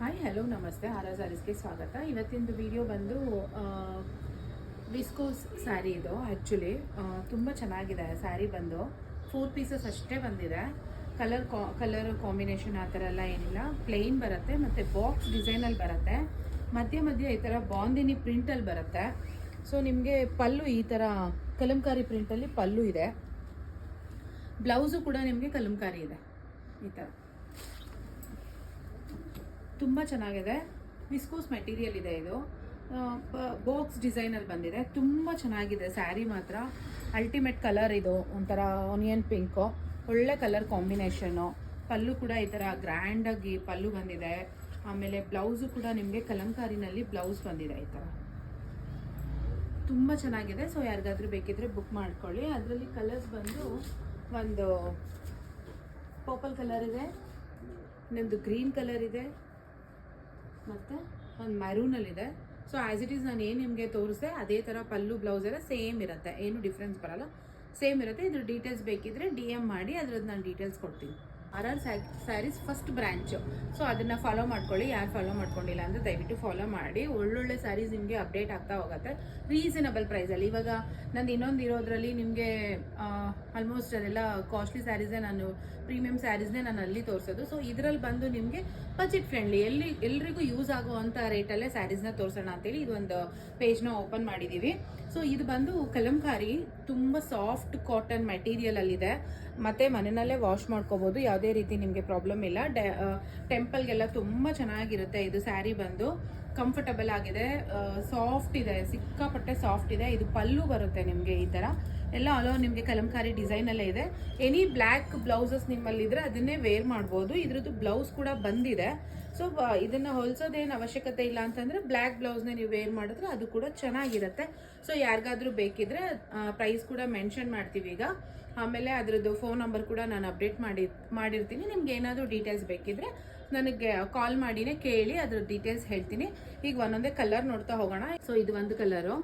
Hi hello ನಮಸ್ತೆ ಆರಾ ಸ್ಯಾರೀಸ್ಗೆ ಸ್ವಾಗತ. ಇವತ್ತಿನ ವಿಡಿಯೋ ಬಂದು ವಿಸ್ಕೋಸ್ ಸ್ಯಾರಿ ಇದು. ಆ್ಯಕ್ಚುಲಿ ತುಂಬ ಚೆನ್ನಾಗಿದೆ ಸ್ಯಾರಿ. ಬಂದು 4 ಪೀಸಸ್ ಅಷ್ಟೇ ಬಂದಿದೆ. ಕಲರ್ ಕಾಂಬಿನೇಷನ್ ಆ ಥರ ಎಲ್ಲ ಏನಿಲ್ಲ, ಪ್ಲೇನ್ ಬರುತ್ತೆ ಮತ್ತು ಬಾಕ್ಸ್ ಡಿಸೈನಲ್ಲಿ ಬರುತ್ತೆ. ಮಧ್ಯ ಮಧ್ಯ ಈ ಥರ ಬಾಂದಿನಿ ಪ್ರಿಂಟಲ್ಲಿ ಬರುತ್ತೆ. ಸೊ ನಿಮಗೆ ಪಲ್ಲು ಈ ಥರ ಕಲಂಕಾರಿ ಪ್ರಿಂಟಲ್ಲಿ ಪಲ್ಲು ಇದೆ. ಬ್ಲೌಸು ಕೂಡ ನಿಮಗೆ ಕಲಂಕಾರಿ ಇದೆ ಈ ಥರ. ತುಂಬ ಚೆನ್ನಾಗಿದೆ. ವಿಸ್ಕೋಸ್ ಮೆಟೀರಿಯಲ್ ಇದೆ. ಇದು ಬಾಕ್ಸ್ ಡಿಸೈನಲ್ಲಿ ಬಂದಿದೆ. ತುಂಬ ಚೆನ್ನಾಗಿದೆ ಸ್ಯಾರಿ ಮಾತ್ರ. ಅಲ್ಟಿಮೇಟ್ ಕಲರ್ ಇದು, ಒಂಥರ ಆನಿಯನ್ ಪಿಂಕು, ಒಳ್ಳೆ ಕಲರ್ ಕಾಂಬಿನೇಷನ್ನು. ಪಲ್ಲು ಕೂಡ ಈ ಥರ ಗ್ರ್ಯಾಂಡಾಗಿ ಪಲ್ಲು ಬಂದಿದೆ. ಆಮೇಲೆ ಬ್ಲೌಸು ಕೂಡ ನಿಮಗೆ ಕಲಂಕಾರಿನಲ್ಲಿ ಬ್ಲೌಸ್ ಬಂದಿದೆ ಈ ಥರ. ತುಂಬ ಚೆನ್ನಾಗಿದೆ. ಸೊ ಯಾರಿಗಾದ್ರೂ ಬೇಕಿದ್ರೆ ಬುಕ್ ಮಾಡ್ಕೊಳ್ಳಿ. ಅದರಲ್ಲಿ ಕಲರ್ಸ್ ಬಂದು ಒಂದು ಪರ್ಪಲ್ ಕಲರ್ ಇದೆ, ಇನ್ನೊಂದು ಗ್ರೀನ್ ಕಲರ್ ಇದೆ, ಮತ್ತು ಒಂದು ಮ್ಯಾರೂನಲ್ಲಿದೆ. ಸೊ ಆ್ಯಸ್ ಇಟ್ ಈಸ್ ನಾನು ಏನು ನಿಮಗೆ ತೋರಿಸಿದೆ ಅದೇ ಥರ ಪಲ್ಲು ಬ್ಲೌಸ್ ಎಲ್ಲ ಸೇಮ್ ಇರುತ್ತೆ, ಏನು ಡಿಫ್ರೆನ್ಸ್ ಬರಲ್ಲ, ಸೇಮ್ ಇರುತ್ತೆ. ಇದ್ರ ಡೀಟೇಲ್ಸ್ ಬೇಕಿದ್ರೆ DM ಮಾಡಿ, ಅದ್ರದ್ದು ನಾನು ಡೀಟೇಲ್ಸ್ ಕೊಡ್ತೀನಿ. RR series first branch. So ಅದನ್ನು ಫಾಲೋ ಮಾಡ್ಕೊಳ್ಳಿ. ಯಾರು ಫಾಲೋ ಮಾಡ್ಕೊಂಡಿಲ್ಲ ಅಂದರೆ ದಯವಿಟ್ಟು ಫಾಲೋ ಮಾಡಿ. ಒಳ್ಳೊಳ್ಳೆ ಸ್ಯಾರೀಸ್ ನಿಮಗೆ ಅಪ್ಡೇಟ್ ಆಗ್ತಾ ಹೋಗುತ್ತೆ ರೀಸನಬಲ್ ಪ್ರೈಸಲ್ಲಿ. ಇವಾಗ ನಂದು ಇನ್ನೊಂದು ಇರೋದ್ರಲ್ಲಿ ನಿಮಗೆ ಆಲ್ಮೋಸ್ಟ್ ಅದೆಲ್ಲ ಕಾಸ್ಟ್ಲಿ ಸ್ಯಾರೀಸೇ, ನಾನು ಪ್ರೀಮಿಯಂ ಸ್ಯಾರೀಸ್ನೇ ನಾನು ಅಲ್ಲಿ ತೋರಿಸೋದು. ಸೊ ಇದರಲ್ಲಿ ಬಂದು ನಿಮಗೆ ಬಜೆಟ್ ಫ್ರೆಂಡ್ಲಿ, ಎಲ್ರಿಗೂ ಯೂಸ್ ಆಗುವಂಥ ರೇಟಲ್ಲೇ ಸ್ಯಾರೀಸ್ನ ತೋರಿಸೋಣ ಅಂತೇಳಿ ಇದೊಂದು ಪೇಜ್ನ ಓಪನ್ ಮಾಡಿದ್ದೀವಿ. ಸೊ ಇದು ಬಂದು ಕಲಂಕಾರಿ, ತುಂಬ ಸಾಫ್ಟ್ ಕಾಟನ್ ಮೆಟೀರಿಯಲಲ್ಲಿದೆ. ಮತ್ತು ಮನೆಯಲ್ಲೇ ವಾಶ್ ಮಾಡ್ಕೋಬೋದು, ಯಾವುದೇ ರೀತಿ ನಿಮಗೆ ಪ್ರಾಬ್ಲಮ್ ಇಲ್ಲ. ಟೆಂಪಲ್ಗೆಲ್ಲ ತುಂಬ ಚೆನ್ನಾಗಿರುತ್ತೆ ಇದು ಸ್ಯಾರಿ. ಬಂದು ಕಂಫರ್ಟಬಲ್ ಆಗಿದೆ, ಸಾಫ್ಟ್ ಇದೆ, ಸಿಕ್ಕಾಪಟ್ಟೆ ಸಾಫ್ಟ್ ಇದೆ. ಇದು ಪಲ್ಲು ಬರುತ್ತೆ ನಿಮಗೆ ಈ ಥರ ಎಲ್ಲ ಆಲ್ ಓವರ್ ನಿಮಗೆ ಕಲಂಕಾರಿ ಡಿಸೈನಲ್ಲೇ ಇದೆ. ಎನಿ ಬ್ಲ್ಯಾಕ್ ಬ್ಲೌಸಸ್ ನಿಮ್ಮಲ್ಲಿದ್ದರೆ ಅದನ್ನೇ ವೇರ್ ಮಾಡ್ಬೋದು. ಇದ್ರದ್ದು ಬ್ಲೌಸ್ ಕೂಡ ಬಂದಿದೆ. ಸೊ ಇದನ್ನು ಹೊಲಿಸೋದೇನು ಅವಶ್ಯಕತೆ ಇಲ್ಲ ಅಂತಂದರೆ ಬ್ಲ್ಯಾಕ್ ಬ್ಲೌಸ್ನ ನೀವು ವೇರ್ ಮಾಡಿದ್ರೆ ಅದು ಕೂಡ ಚೆನ್ನಾಗಿರುತ್ತೆ. ಸೊ ಯಾರಿಗಾದ್ರೂ ಬೇಕಿದ್ರೆ ಪ್ರೈಸ್ ಕೂಡ ಮೆನ್ಷನ್ ಮಾಡ್ತೀವಿ ಈಗ. ಆಮೇಲೆ ಅದರದ್ದು ಫೋನ್ ನಂಬರ್ ಕೂಡ ನಾನು ಅಪ್ಡೇಟ್ ಮಾಡಿರ್ತೀನಿ. ನಿಮ್ಗೆ ಏನಾದರೂ ಡೀಟೇಲ್ಸ್ ಬೇಕಿದ್ರೆ ನನಗೆ ಕಾಲ್ ಮಾಡಿನೇ ಕೇಳಿ ಅದ್ರ ಡೀಟೇಲ್ಸ್ ಹೇಳ್ತೀನಿ. ಈಗ ಒಂದೊಂದೇ ಕಲರ್ ನೋಡ್ತಾ ಹೋಗೋಣ. ಸೊ ಇದು ಒಂದು ಕಲರು,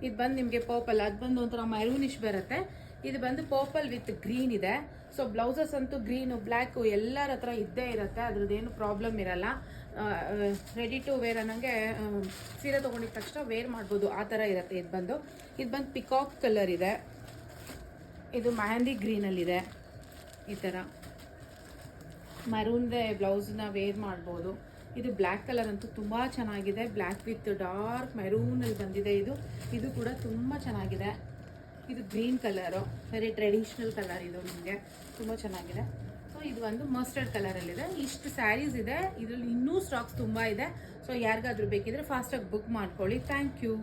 ಇದು ಬಂದು ನಿಮಗೆ ಪರ್ಪಲ್, ಅದು ಬಂದು ಒಂಥರ ಮೆರೂನಿಶ್ ಬರುತ್ತೆ. ಇದು ಬಂದು ಪರ್ಪಲ್ ವಿತ್ ಗ್ರೀನ್ ಇದೆ. ಸೊ ಬ್ಲೌಸಸ್ ಅಂತೂ ಗ್ರೀನು ಬ್ಲ್ಯಾಕು ಎಲ್ಲರ ಹತ್ರ ಇದ್ದೇ ಇರುತ್ತೆ, ಅದ್ರದ್ದೇನು ಪ್ರಾಬ್ಲಮ್ ಇರಲ್ಲ. ರೆಡಿ ಟು ವೇರ್ ಅನ್ನಂಗೆ ಸೀರೆ ತೊಗೊಂಡಿದ ತಕ್ಷಣ ವೇರ್ ಮಾಡ್ಬೋದು, ಆ ಥರ ಇರುತ್ತೆ. ಇದು ಬಂದು ಪಿಕಾಕ್ ಕಲರ್ ಇದೆ. ಇದು ಮೆಹಂದಿ ಗ್ರೀನಲ್ಲಿದೆ. ಈ ಥರ ಮರೂನ್ದೇ ಬ್ಲೌಸ್ನ ವೇರ್ ಮಾಡ್ಬೋದು. ಇದು ಬ್ಲ್ಯಾಕ್ ಕಲರ್ ಅಂತೂ ತುಂಬ ಚೆನ್ನಾಗಿದೆ. ಬ್ಲ್ಯಾಕ್ ವಿತ್ ಡಾರ್ಕ್ ಮೆರೂನಲ್ಲಿ ಬಂದಿದೆ. ಇದು ಕೂಡ ತುಂಬ ಚೆನ್ನಾಗಿದೆ. ಇದು green colour, very traditional colour. ಇದು ನಿಮಗೆ ತುಂಬ ಚೆನ್ನಾಗಿದೆ. ಸೊ ಇದು ಒಂದು ಮಸ್ಟರ್ಡ್ ಕಲರಲ್ಲಿದೆ. ಇಷ್ಟು ಸ್ಯಾರೀಸ್ ಇದೆ. ಇದರಲ್ಲಿ ಇನ್ನೂ ಸ್ಟಾಕ್ಸ್ ತುಂಬ ಇದೆ. ಸೊ ಯಾರಿಗಾದ್ರೂ ಬೇಕಿದ್ರೆ ಫಾಸ್ಟಾಗಿ ಬುಕ್ ಮಾಡ್ಕೊಳ್ಳಿ. Thank you.